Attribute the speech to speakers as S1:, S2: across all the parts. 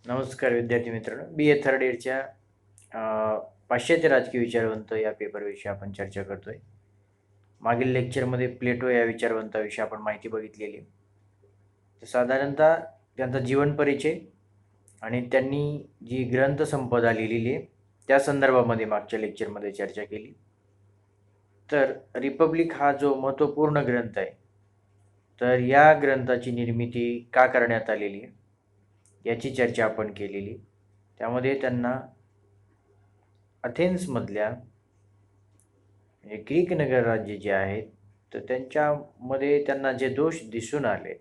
S1: नमस्कार विद्यार्थी मित्रांनो. BA थर्ड इयरच्या पाश्चात्य राजकीय विचारवंत या पेपरविषयी आपण चर्चा करतोय. मागील लेक्चरमध्ये प्लेटो या विचारवंताविषयी आपण माहिती बघितलेली. तर साधारणतः त्यांचा जीवन परिचय आणि त्यांनी जी ग्रंथसंपदा लिहिलेली आहे त्या संदर्भामध्ये मागच्या लेक्चरमध्ये चर्चा केली. तर रिपब्लिक हा जो महत्त्वपूर्ण ग्रंथ आहे, तर या ग्रंथाची निर्मिती का करण्यात आलेली आहे याची चर्चा आपण केलेली. त्यामध्ये त्यांना अथेन्समधल्या म्हणजे ग्रीक नगर राज्य जे आहेत, तर त्यांच्यामध्ये त्यांना जे दोष दिसून आले,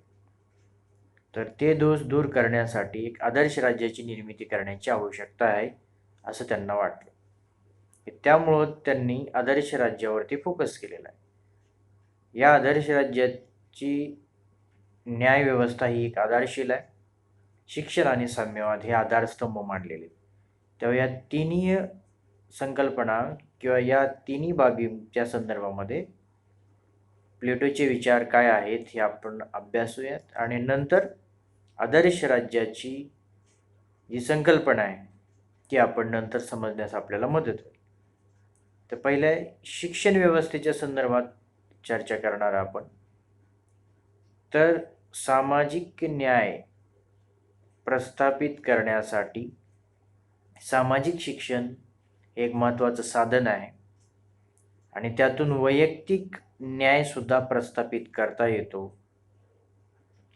S1: तर ते दोष दूर करण्यासाठी एक आदर्श राज्याची निर्मिती करण्याची आवश्यकता आहे असं त्यांना वाटलं. त्यामुळं त्यांनी आदर्श राज्यावरती फोकस केलेला आहे. या आदर्श राज्याची न्यायव्यवस्था ही एक आधारशील आहे. शिक्षण आणि साम्यवाद हे आधारस्तंभ मानलेले. तेव्हा या तिन्ही संकल्पना किंवा या तिन्ही बाबींच्या संदर्भामध्ये प्लेटोचे विचार काय आहेत हे आपण अभ्यासूयात आणि नंतर आदर्श राज्याची जी संकल्पना आहे ती आपण नंतर समजण्यास आपल्याला मदत होईल. तर पहिले शिक्षण व्यवस्थेच्या संदर्भात चर्चा करणार आपण. तर सामाजिक न्याय प्रस्थापित करण्यासाठी सामाजिक शिक्षण हे एक महत्त्वाचं साधन आहे आणि त्यातून वैयक्तिक न्यायसुद्धा प्रस्थापित करता येतो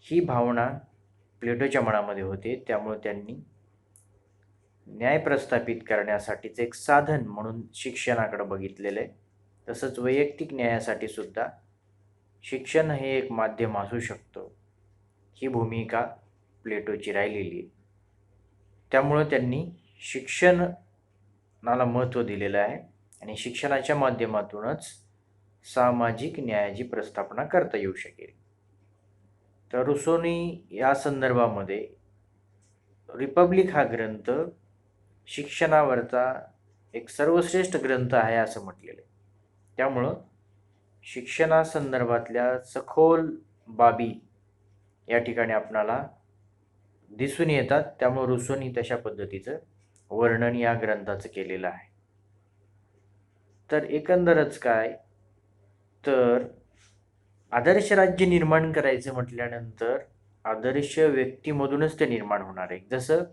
S1: ही भावना प्लेटोच्या मनामध्ये होते. त्यामुळे त्यांनी न्याय प्रस्थापित करण्यासाठीचं एक साधन म्हणून शिक्षणाकडे बघितलेलं आहे. तसंच वैयक्तिक न्यायासाठी सुद्धा शिक्षण हे एक माध्यम असू शकतं ही भूमिका प्लेटोची राहिलेली आहे. त्यामुळं त्यांनी शिक्षणाला महत्त्व दिलेलं आहे आणि शिक्षणाच्या माध्यमातूनच सामाजिक न्यायाची प्रस्थापना करता येऊ शकेल. तर रुसोनी या संदर्भामध्ये रिपब्लिक हा ग्रंथ शिक्षणावरचा एक सर्वश्रेष्ठ ग्रंथ आहे असं म्हटलेलं आहे. त्यामुळं शिक्षणासंदर्भातल्या सखोल बाबी या ठिकाणी आपणाला दिसून येतात. त्यामुळे रुसोनी तशा पद्धतीचं वर्णन या ग्रंथाचं केलेलं आहे. तर एकंदरच काय, तर आदर्श राज्य निर्माण करायचं म्हटल्यानंतर आदर्श व्यक्तीमधूनच ते निर्माण होणार आहे. जसं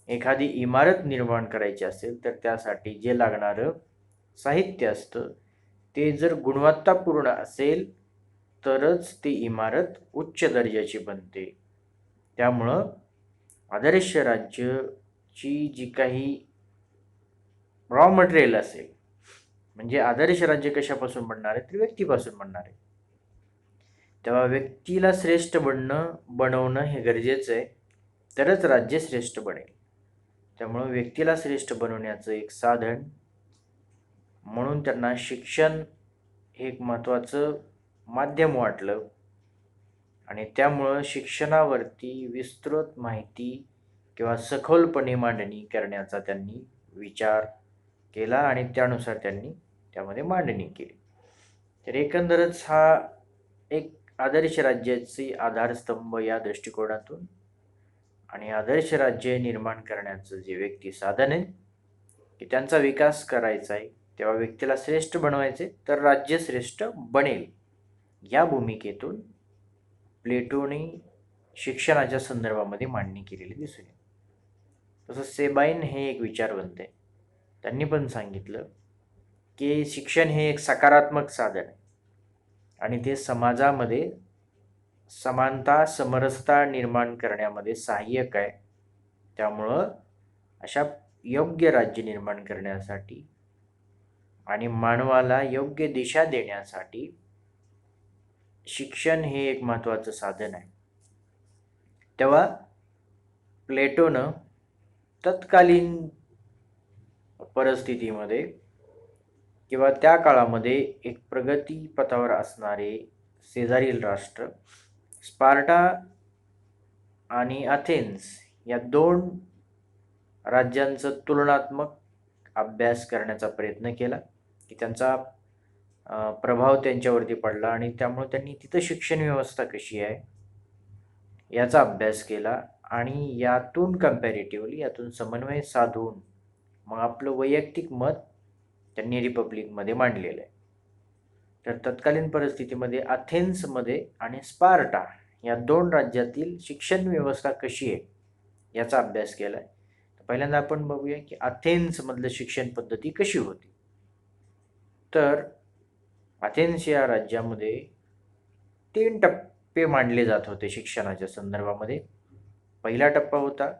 S1: एखादी इमारत निर्माण करायची असेल तर त्यासाठी जे लागणारं साहित्य असतं ते जर गुणवत्तापूर्ण असेल तरच ती इमारत उच्च दर्जाची बनते. त्यामुळं आदर्श राज्याची जी काही रॉ मटेरियल असेल, म्हणजे आदर्श राज्य कशापासून बनणार आहे तर व्यक्तीपासून बनणार आहे. तेव्हा व्यक्तीला श्रेष्ठ बनवणं हे गरजेचं आहे, तरच राज्य श्रेष्ठ बनेल. त्यामुळं व्यक्तीला श्रेष्ठ बनवण्याचं एक साधन म्हणून त्यांना शिक्षण हे एक महत्त्वाचं माध्यम वाटलं आणि त्यामुळं शिक्षणावरती विस्तृत माहिती किंवा सखोलपणे मांडणी करण्याचा त्यांनी विचार केला आणि त्यानुसार त्यांनी त्यामध्ये मांडणी केली. तर एकंदरच हा एक आदर्श राज्याची आधारस्तंभ या दृष्टिकोनातून आणि आदर्श राज्य निर्माण करण्याचं जे व्यक्ती साधन आहे की त्यांचा विकास करायचा आहे, तेव्हा व्यक्तीला श्रेष्ठ बनवायचे तर राज्य श्रेष्ठ बनेल या भूमिकेतून प्लेटोने शिक्षणाच्या संदर्भामध्ये मांडणी केलेली दिसून येते. तसंच सेबाइन हे एक विचारवंत आहे. त्यांनी पण सांगितलं की शिक्षण हे एक सकारात्मक साधन आहे आणि ते समाजामध्ये समानता समरसता निर्माण करण्यामध्ये सहाय्यक आहे. त्यामुळं अशा योग्य राज्य निर्माण करण्यासाठी आणि मानवाला योग्य दिशा देण्यासाठी शिक्षण हे एक महत्त्वाचं साधन आहे. तेव्हा प्लेटोनं तत्कालीन परिस्थितीमध्ये किंवा त्या काळामध्ये एक प्रगतीपथावर असणारे शेजारील राष्ट्र स्पार्टा आणि अथेन्स या दोन राज्यांचं तुलनात्मक अभ्यास करण्याचा प्रयत्न केला की त्यांचा प्रभाव त्यांच्यावरती पडला आणि त्यामुळे त्यांनी तिथं शिक्षण व्यवस्था कशी आहे याचा अभ्यास केला आणि यातून कम्पॅरेटिव्हली यातून समन्वय साधून मग आपलं वैयक्तिक मत त्यांनी रिपब्लिकमध्ये मांडलेलं आहे. तर तत्कालीन परिस्थितीमध्ये अथेन्समध्ये आणि स्पार्टा या 2 राज्यातील शिक्षण व्यवस्था कशी आहे याचा अभ्यास केला आहे. पहिल्यांदा आपण बघूया की अथेन्समधलं शिक्षण पद्धती कशी होती. तर अथेन्स या राज्यामध्ये 3 टप्पे मांडले जात होते शिक्षणाच्या संदर्भामध्ये. पहिला टप्पा होता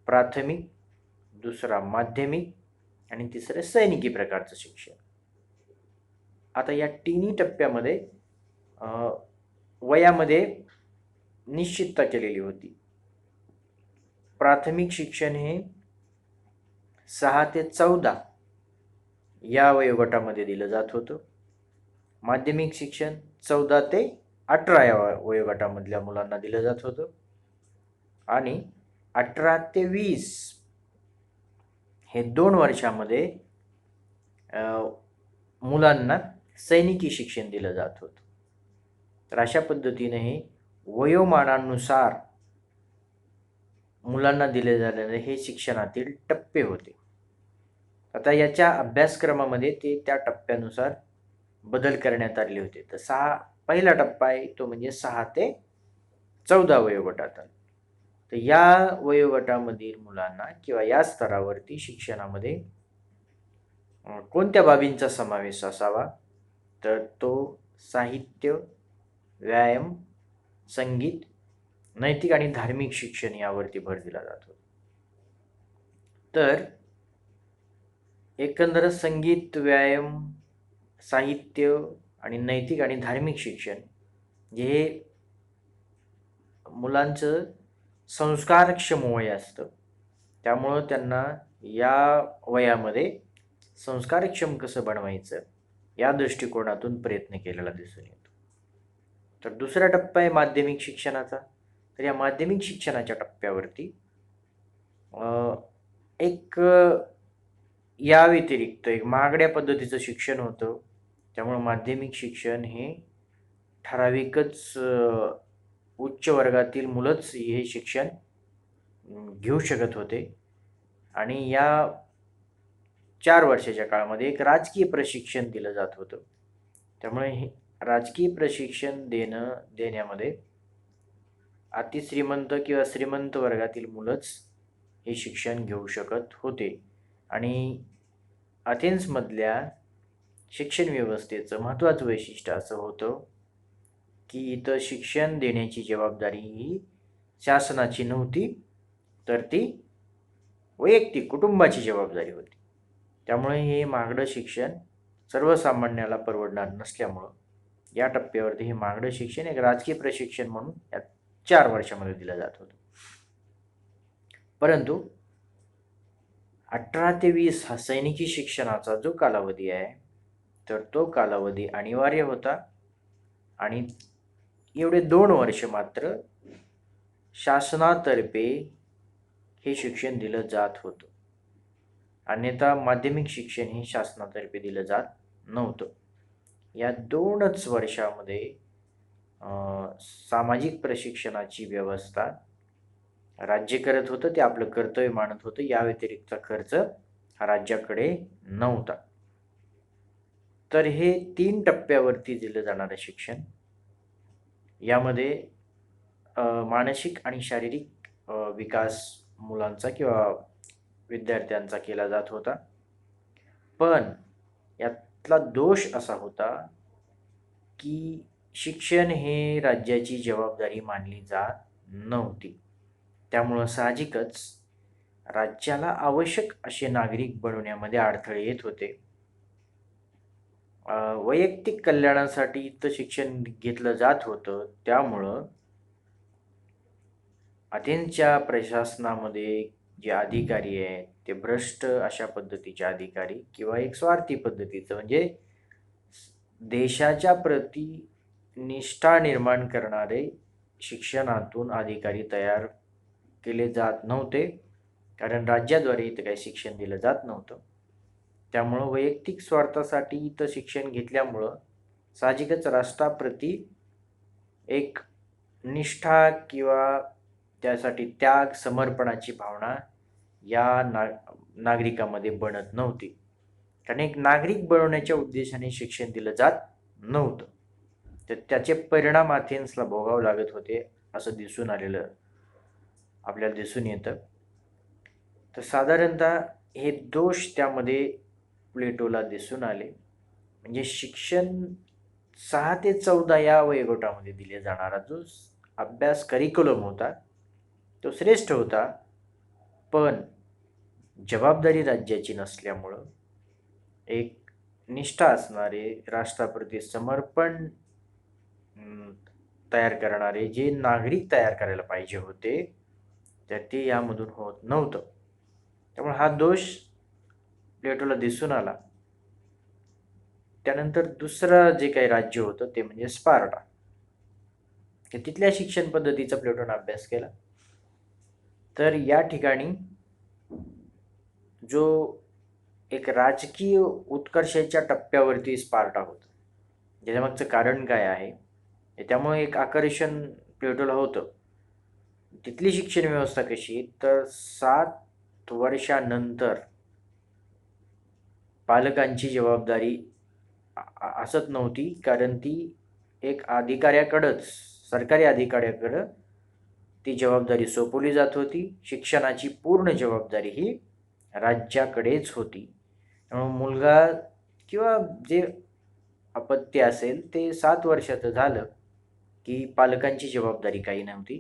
S1: प्राथमिक, दुसरा माध्यमिक आणि तिसरं सैनिकी प्रकारचं शिक्षण. आता या तिन्ही टप्प्यामध्ये वयामध्ये निश्चितता केलेली होती. प्राथमिक शिक्षण हे 6 ते 14 या वयोगटामध्ये दिलं जात होतं. माध्यमिक शिक्षण 14 ते 18 या वयोगटामधल्या मुलांना दिलं जात होतं आणि 18 ते 20 हे 2 वर्षामध्ये मुलांना सैनिकी शिक्षण दिलं जात होतं. तर अशा पद्धतीने हे वयोमानानुसार मुलांना दिले जाणारे हे शिक्षणातील टप्पे होते. आता याच्या अभ्यासक्रमामध्ये ते त्या टप्प्यानुसार बदल करण्यात आले होते. तर पहिला टप्पा आहे तो म्हणजे 6 ते 14 वयोगटाचा. तर या वयोगटामधील मुलांना किंवा या स्तरावरती शिक्षणामध्ये कोणत्या बाबींचा समावेश असावा, तर तो साहित्य, व्यायाम, संगीत, नैतिक आणि धार्मिक शिक्षण यावरती भर दिला जातो. तर एकंदर संगीत, व्यायाम, साहित्य आणि नैतिक आणि धार्मिक शिक्षण जे मुलांचं संस्कारक्षम वय असतं, त्यामुळं त्यांना या वयामध्ये संस्कारक्षम कसं बनवायचं या दृष्टिकोनातून प्रयत्न केलेला दिसून येतो. तर दुसरा टप्पा आहे माध्यमिक शिक्षणाचा. तर या माध्यमिक शिक्षणाच्या टप्प्यावरती एक या व्यतिरिक्त एक महागड्या पद्धतीचं शिक्षण होतं. त्यामुळं माध्यमिक शिक्षण हे ठराविकच उच्च वर्गातील मुलंच हे शिक्षण घेऊ शकत होते आणि या 4 वर्षाच्या काळामध्ये एक राजकीय प्रशिक्षण दिलं जात होतं. त्यामुळे हे राजकीय प्रशिक्षण देण्यामध्ये अतिश्रीमंत किंवा श्रीमंत वर्गातील मुलंच हे शिक्षण घेऊ शकत होते आणि अथेन्समधल्या शिक्षण व्यवस्थेचं महत्त्वाचं वैशिष्ट्य असं होतं की इथं शिक्षण देण्याची जबाबदारी ही शासनाची नव्हती, तर ती वैयक्तिक कुटुंबाची जबाबदारी होती. त्यामुळे हे महागडं शिक्षण सर्वसामान्याला परवडणार नसल्यामुळं या टप्प्यावरती हे महागडं शिक्षण एक राजकीय प्रशिक्षण म्हणून या 4 वर्षामध्ये दिलं जात होतं. परंतु 18 ते 20 हा सैनिकी शिक्षणाचा जो कालावधी आहे, तर तो कालावधी अनिवार्य होता आणि एवढे 2 वर्ष मात्र शासनातर्फे हे शिक्षण दिलं जात होतं. अन्यथा माध्यमिक शिक्षण हे शासनातर्फे दिलं जात नव्हतं. या 2च वर्षामध्ये सामाजिक प्रशिक्षणाची व्यवस्था राज्य करत होतं, ते आपलं कर्तव्य मानत होतं. या व्यतिरिक्त खर्च हा राज्याकडे नव्हता. तर हे 3 टप्प्यावरती दिलं जाणारं शिक्षण यामध्ये मानसिक आणि शारीरिक विकास मुलांचा किंवा विद्यार्थ्यांचा केला जात होता. पण यातला दोष असा होता की शिक्षण हे राज्याची जबाबदारी मानली जात नव्हती. त्यामुळं साहजिकच राज्याला आवश्यक असे नागरिक बनवण्यामध्ये अडथळे येत होते. वैयक्तिक कल्याणासाठी इथं शिक्षण घेतलं जात होतं. त्यामुळं अथेन्सच्या प्रशासनामध्ये जे अधिकारी आहेत ते भ्रष्ट अशा पद्धतीचे अधिकारी किंवा एक स्वार्थी पद्धतीचं म्हणजे देशाच्या प्रती निष्ठा निर्माण करणारे शिक्षणातून अधिकारी तयार केले जात नव्हते, कारण राज्याद्वारे इथं काही शिक्षण दिलं जात नव्हतं. त्यामुळं वैयक्तिक स्वार्थासाठी इथं शिक्षण घेतल्यामुळं साहजिकच राष्ट्राप्रती एक निष्ठा किंवा त्यासाठी त्याग समर्पणाची भावना या नागरिकामध्ये बनत नव्हती. कारण एक नागरिक बनवण्याच्या उद्देशाने शिक्षण दिलं जात नव्हतं. तर त्याचे परिणाम अथेन्सला भोगावे लागत होते असं दिसून आलेलं आपल्याला दिसून येतं. तर साधारणतः हे दोष त्यामध्ये प्लेटोला दिसून आले. म्हणजे शिक्षण 6 ते 14 या वयोगटामध्ये दिले जाणारा जो अभ्यास करिक्युलम होता तो श्रेष्ठ होता, पण जबाबदारी राज्याची नसल्यामुळं एक निष्ठा असणारे, राष्ट्राप्रती समर्पण तयार करणारे जे नागरिक तयार करायला पाहिजे होते, तर ते यामधून होत नव्हतं. त्यामुळे हा दोष प्लेटोला दिसून आला. त्यानंतर दुसरं जे काही राज्य होतं ते म्हणजे स्पार्टा. तिथल्या शिक्षण पद्धतीचा प्लेटोने अभ्यास केला. तर या ठिकाणी जो एक राजकीय उत्कर्षाच्या टप्प्यावरती स्पार्टा होतं. ज्याच्यामागचं कारण काय आहे, त्यामुळे एक आकर्षण प्लेटोला होतं. तिथली शिक्षण व्यवस्था कशी, तर 7 वर्षानंतर पालकांची जबाबदारी असत नव्हती, कारण ती एक अधिकाऱ्याकडंच, सरकारी अधिकाऱ्याकडं ती जबाबदारी सोपवली जात होती. शिक्षणाची पूर्ण जबाबदारी ही राज्याकडेच होती. त्यामुळे मुलगा किंवा जे अपत्य असेल ते 7 वर्षाचं झालं की पालकांची जबाबदारी काही नव्हती,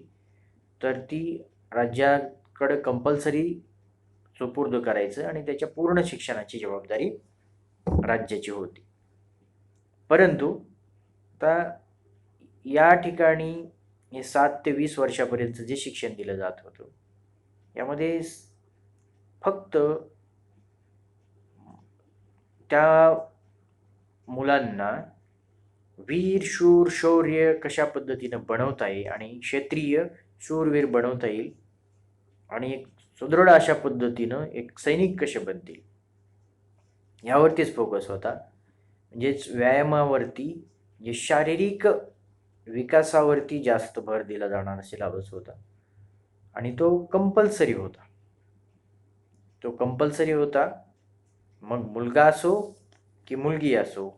S1: तर ती राज्याकडं कंपल्सरी सुपूर्द करायचं आणि त्याच्या पूर्ण शिक्षणाची जबाबदारी राज्याची होती. परंतु आता या ठिकाणी हे 7 ते 20 वर्षापर्यंत जे शिक्षण दिलं जात होतं यामध्ये फक्त त्या मुलांना वीर, शूर, शौर्य कशा पद्धतीनं बनवता येईल आणि क्षेत्रीय शूरवीर बनवता येईल आणि एक सुदृढ अशा पद्धतीनं एक सैनिक कसे बनतील यावरतीच फोकस होता. म्हणजेच व्यायामावरती, जे शारीरिक विकासावरती जास्त भर दिला जाणारा सिलेबस होता आणि तो कंपल्सरी होता. मग मुलगा असो की मुलगी असो,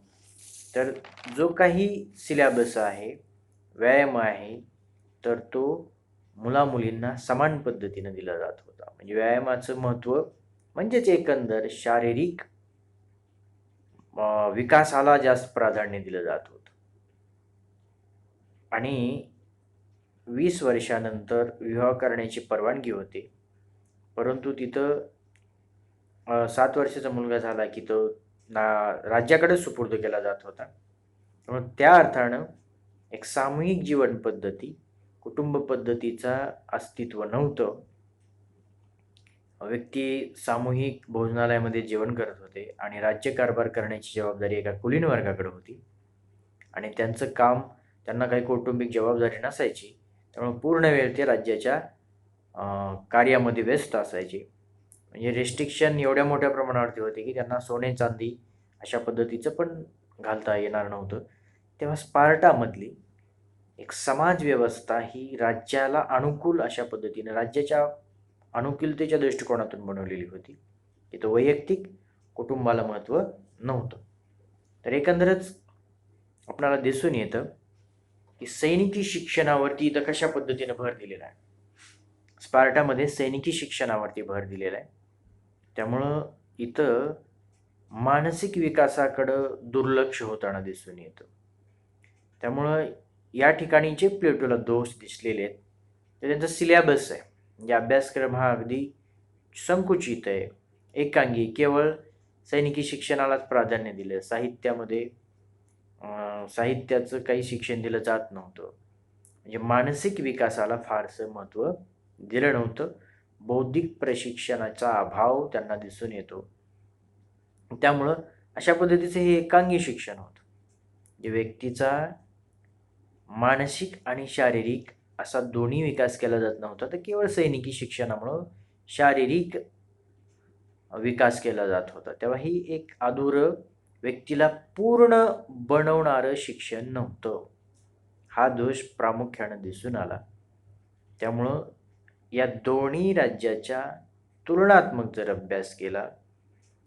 S1: तर जो काही सिलेबस आहे, व्यायाम आहे, तर तो मुलामुलींना समान पद्धतीनं दिला जात होता. म्हणजे व्यायामाचं महत्त्व म्हणजेच एकंदर शारीरिक विकासाला जास्त प्राधान्य दिलं जात होतं. आणि 20 वर्षानंतर विवाह करण्याची परवानगी होते, परंतु तिथं 7 वर्षाचा मुलगा झाला की तो राज्याकडे सुपूर्द केला जात होता. त्यामुळे त्या अर्थानं एक सामूहिक जीवन पद्धती, कुटुंब पद्धतीचा अस्तित्व नव्हतं. व्यक्ती सामूहिक भोजनालयामध्ये जेवण करत होते आणि राज्यकारभार करण्याची जबाबदारी एका कुलीन वर्गाकडे होती आणि त्यांचं काम, त्यांना काही कौटुंबिक जबाबदारी नसायची. त्यामुळे पूर्ण वेळ ते राज्याच्या कार्यामध्ये व्यस्त असायचे. म्हणजे रेस्ट्रिक्शन एवढ्या मोठ्या प्रमाणावरती होते की त्यांना सोने चांदी अशा पद्धतीचं पण घालता येणार नव्हतं. तेव्हा स्पार्टामधली एक समाज व्यवस्था ही राज्याला अनुकूल अशा पद्धतीने, राज्याच्या अनुकूलतेच्या दृष्टिकोनातून बनवलेली होती की तो वैयक्तिक कुटुंबाला महत्त्व नव्हतं. तर एकंदरच आपल्याला दिसून येतं की सैनिकी शिक्षणावरती इथं कशा पद्धतीने भर दिलेला आहे. स्पार्टामध्ये सैनिकी शिक्षणावरती भर दिलेला आहे. त्यामुळं इथं मानसिक विकासाकडं दुर्लक्ष होताना दिसून येतं. त्यामुळं या ठिकाणी जे प्लेटोला दोष दिसलेले आहेत ते त्यांचा सिलेबस आहे. म्हणजे अभ्यासक्रम हा अगदी संकुचित आहे, एकांगी, केवळ सैनिकी शिक्षणालाच प्राधान्य दिलं. साहित्यामध्ये साहित्याचं काही शिक्षण दिलं जात नव्हतं. म्हणजे मानसिक विकासाला फारसं महत्त्व दिलं नव्हतं. बौद्धिक प्रशिक्षणाचा अभाव त्यांना दिसून येतो. त्यामुळं अशा पद्धतीचं हे एकांगी शिक्षण होतं. जे व्यक्तीचा मानसिक आणि शारीरिक असा दोन्ही विकास केला जात नव्हता, तर केवळ सैनिकी शिक्षणामुळं शारीरिक विकास केला जात होता. तेव्हा ही एक अधुरं, व्यक्तीला पूर्ण बनवणारं शिक्षण नव्हतं. हा दोष प्रामुख्यानं दिसून आला. त्यामुळं या दोन्ही राज्याच्या तुलनात्मक जर अभ्यास केला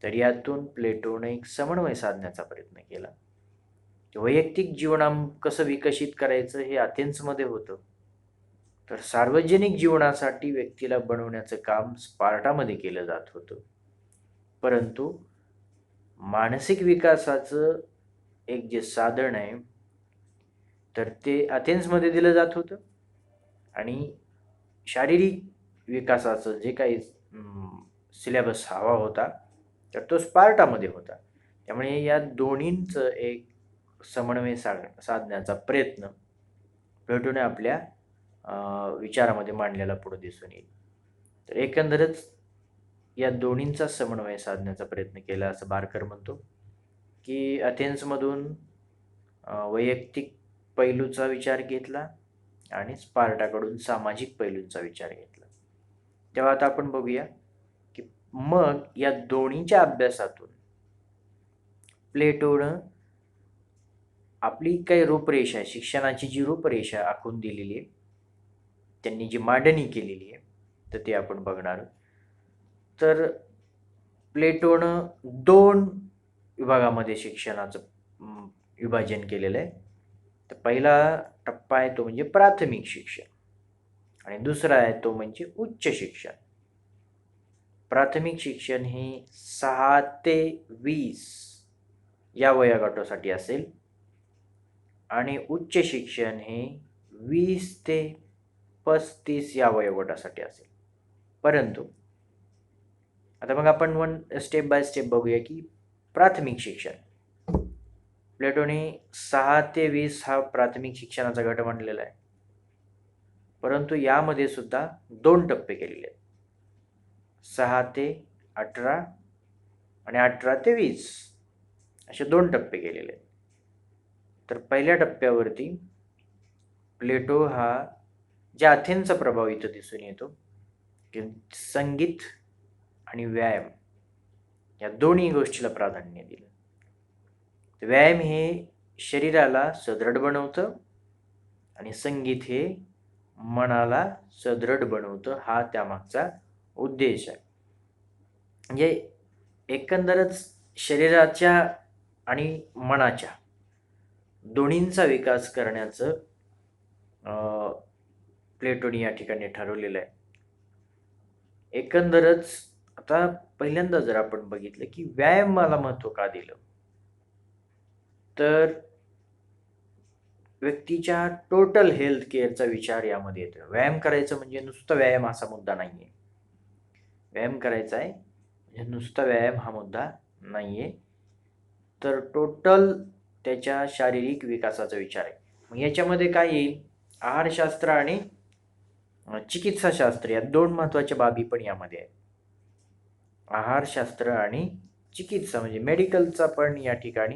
S1: तर यातून प्लेटोने एक समन्वय साधण्याचा प्रयत्न केला. वैयक्तिक जीवन कसं विकसित करायचं हे अथेन्समध्ये होतं, तर सार्वजनिक जीवनासाठी व्यक्तीला बनवण्याचं काम स्पार्टामध्ये केलं जात होतं. परंतु मानसिक विकासाचं एक जे साधन आहे तर ते अथेन्समध्ये दिलं जात होतं आणि शारीरिक विकासाचं जे काही सिलेबस हवा होता तर तो स्पार्टामध्ये होता. त्यामुळे या दोन्हींचं एक समन्वय साधण्याचा प्रयत्न प्लेटोने आपल्या विचारामध्ये मांडलेला पुढे दिसून येईल. तर एकंदरच या दोन्हींचा समन्वय साधण्याचा प्रयत्न केला असं बारकर म्हणतो की अथेन्समधून वैयक्तिक पैलूचा विचार घेतला आणि स्पार्टाकडून सामाजिक पैलूंचा विचार घेतला. तेव्हा आता आपण बघूया की मग या दोन्हीच्या अभ्यासातून प्लेटोनं आपली काही रूपरेषा, शिक्षणाची जी रूपरेषा आखून दिलेली आहे, त्यांनी जी मांडणी केलेली आहे तर ते आपण बघणार. तर प्लेटोनं 2 विभागामध्ये शिक्षणाचं विभाजन केलेलं आहे. तर पहिला टप्पा आहे तो म्हणजे प्राथमिक शिक्षण आणि दुसरा आहे तो म्हणजे उच्च शिक्षण. प्राथमिक शिक्षण हे 6 ते 20 या वयोगटासाठी असेल आणि उच्च शिक्षण हे 20 ते 35 या वयोगटासाठी असेल. परंतु आता मग आपण स्टेप बाय स्टेप बघूया की प्राथमिक शिक्षण प्लेटोने 6 ते 20 हा प्राथमिक शिक्षणाचा गट मांडलेला आहे. परंतु यामध्ये सुद्धा 2 टप्पे केलेले आहेत, 6 ते 18 आणि 18 ते 20 असे 2 टप्पे केलेले आहेत. तर पहिल्या टप्प्यावरती प्लेटो हा ज्या अथेन्सचा प्रभाव इथं दिसून येतो की संगीत आणि व्यायाम या दोन्ही गोष्टीला प्राधान्य दिलं. व्यायाम हे शरीराला सदृढ बनवतं आणि संगीत हे मनाला सदृढ बनवतं, हा त्यामागचा उद्देश आहे. म्हणजे एकंदरच शरीराच्या आणि मनाच्या दोन्हींचा विकास करण्याचं प्लेटोने या ठिकाणी ठरवलेलं आहे. एकंदरच आता पहिल्यांदा जर आपण बघितलं की व्यायामाला महत्त्व का दिलं, तर व्यक्तीच्या टोटल हेल्थ केअरचा विचार यामध्ये येतो. व्यायाम करायचं म्हणजे नुसतं व्यायाम असा मुद्दा नाही आहे. व्यायाम करायचा आहे म्हणजे नुसता व्यायाम हा मुद्दा नाही आहे, तर टोटल त्याच्या शारीरिक विकासाचा विचार आहे. मग याच्यामध्ये काय येईल, आहारशास्त्र आणि चिकित्साशास्त्र या 2 महत्त्वाच्या बाबी पण यामध्ये आहेत. आहारशास्त्र आणि चिकित्सा म्हणजे मेडिकलचा पण या ठिकाणी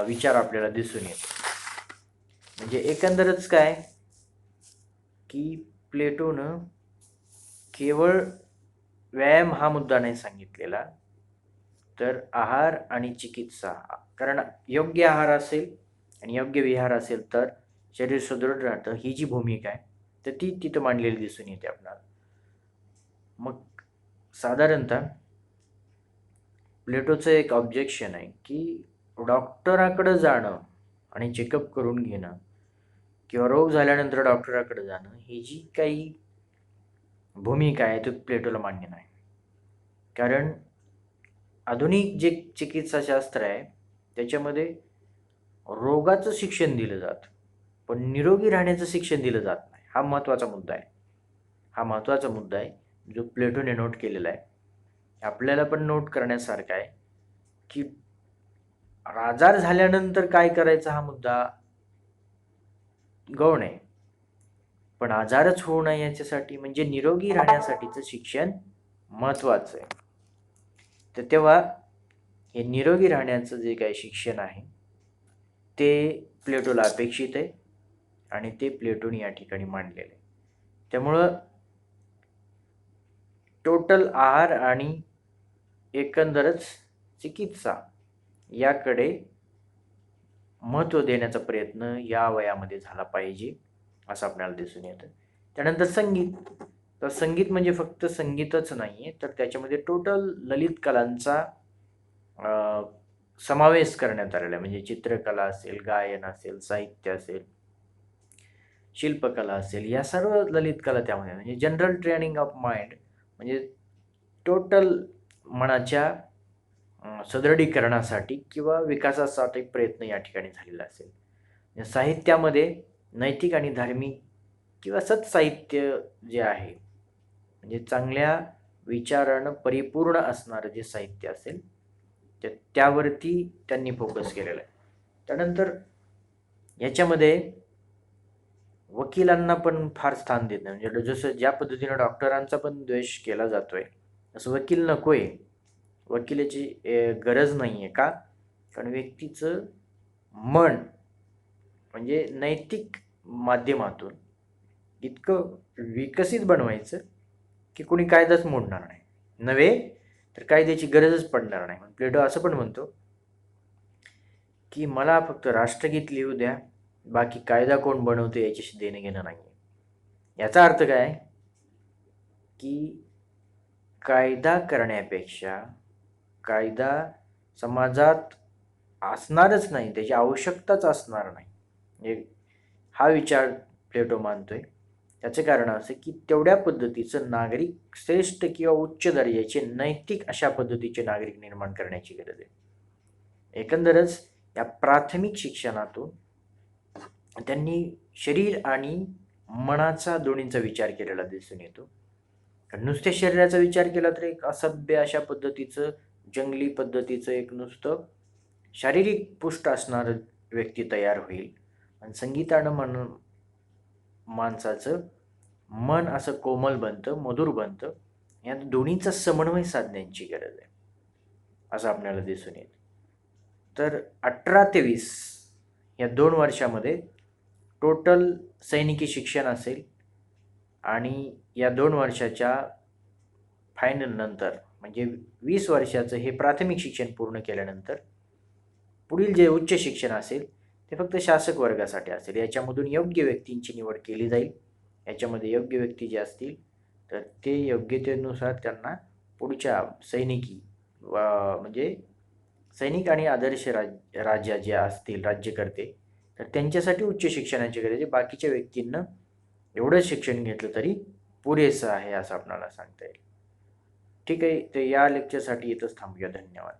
S1: विचार आपल्याला दिसून येतो. म्हणजे एकंदरच काय की प्लेटोनं केवळ व्यायाम हा मुद्दा नाही सांगितलेला, तर आहार आणि चिकित्सा, कारण योग्य आहार असेल आणि योग्य विहार असेल तर शरीर सुदृढ राहतं, ही जी भूमिका आहे तर ती तिथं मांडलेली दिसून येते आपल्याला. मग साधारणतः प्लेटोचं एक ऑब्जेक्शन आहे की डॉक्टराकडं जाणं आणि चेकअप करून घेणं किंवा रोग झाल्यानंतर डॉक्टराकडे जाणं ही जी काही भूमिका आहे ती प्लेटोला मान्य नाही. कारण आधुनिक जे चिकित्साशास्त्र आहे त्याच्यामध्ये रोगाचं शिक्षण दिलं जातं, पण निरोगी राहण्याचं शिक्षण दिलं जात नाही. हा महत्त्वाचा मुद्दा आहे जो प्लेटोने नोट केलेला आहे. आपल्याला पण नोट करण्यासारखा आहे की आजार झाल्यानंतर काय करायचा हा मुद्दा गौण आहे, पण आजारच होऊ नये याच्यासाठी म्हणजे निरोगी राहण्यासाठीचं शिक्षण महत्त्वाचं आहे. तर तेव्हा हे निरोगी राहण्याचं जे काही शिक्षण आहे ते प्लेटोला अपेक्षित आहे आणि ते प्लेटोने या ठिकाणी मांडलेलं आहे. त्यामुळं टोटल आहार आणि एकंदरच चिकित्सा याकडे महत्त्व देण्याचा प्रयत्न या वयामध्ये झाला पाहिजे असं आपल्याला दिसून येतं. त्यानंतर संगीत, तर संगीत म्हणजे फक्त संगीतच नाही आहे, तर त्याच्यामध्ये टोटल ललित कलांचा समावेश करण्यात आलेला आहे. म्हणजे चित्रकला असेल, गायन असेल, साहित्य असेल, शिल्पकला असेल, या सर्व ललित कला त्यामध्ये, म्हणजे जनरल ट्रेनिंग ऑफ माइंड, म्हणजे टोटल मनाच्या सदृढीकरणासाठी किंवा विकासासाठी प्रयत्न या ठिकाणी झालेला असेल. साहित्यामध्ये नैतिक आणि धार्मिक किंवा सत्साहित्य जे आहे, म्हणजे चांगल्या विचारानं परिपूर्ण असणारं जे साहित्य असेल त्यावरती त्यांनी फोकस केलेला आहे. त्यानंतर याच्यामध्ये वकिलांना पण फार स्थान देत नाही. म्हणजे जसं ज्या पद्धतीनं डॉक्टरांचा पण द्वेष केला जातोय, असं वकील नकोय, वकिलाची गरज नाही आहे. का? कारण व्यक्तीचं मन म्हणजे नैतिक माध्यमातून इतकं विकसित बनवायचं की कोणी कायदाच मोडणार नाही, नव्हे तर कायद्याची गरजच पडणार नाही. प्लेटो असं पण म्हणतो की मला फक्त राष्ट्रगीत लिहू द्या, बाकी कायदा कोण बनवतो याच्याशी देणं घेणं नाही. याचा अर्थ काय की कायदा करण्यापेक्षा कायदा समाजात असणारच नाही, त्याची आवश्यकताच असणार नाही, म्हणजे हा विचार प्लेटो मानतोय. त्याचं कारण असं की तेवढ्या पद्धतीचं नागरिक श्रेष्ठ किंवा उच्च दर्जाचे नैतिक अशा पद्धतीचे नागरिक निर्माण करण्याची गरज आहे. एकंदरच या प्राथमिक शिक्षणातून त्यांनी शरीर आणि मनाचा दोन्हींचा विचार केलेला दिसून येतो. नुसत्या शरीराचा विचार केला तर एक असभ्य अशा पद्धतीचं, जंगली पद्धतीचं एक नुसतं शारीरिक पुष्ट असणारं व्यक्ती तयार होईल. आणि संगीतानं माणसाचं मन असं कोमल बनतं, मधुर बनतं. या दोन्हीचा समन्वय साधण्याची गरज आहे असं आपल्याला दिसून येतं. तर 18 ते 20 या 2 वर्षामध्ये टोटल सैनिकी शिक्षण असेल, आणि या 2 वर्षाच्या फायनल नंतर म्हणजे 20 वर्षाचं हे प्राथमिक शिक्षण पूर्ण केल्यानंतर पुढील जे उच्च शिक्षण असेल ते फक्त शासक वर्गासाठी असेल. याच्यामधून योग्य व्यक्तींची निवड केली जाईल. याच्यामध्ये योग्य व्यक्ती जे असतील तर ते योग्यतेनुसार त्यांना पुढच्या सैनिकी म्हणजे सैनिक आणि आदर्श राजा जे असतील राज्यकर्ते, तर त्यांच्यासाठी उच्च शिक्षणाची गरज आहे. बाकीच्या व्यक्तींना एवढं शिक्षण घेतलं तरी पुरेसं आहे असं आपल्याला सांगता येईल. ठीक आहे, तर या लेक्चरसाठी इथंच थांबूया. धन्यवाद.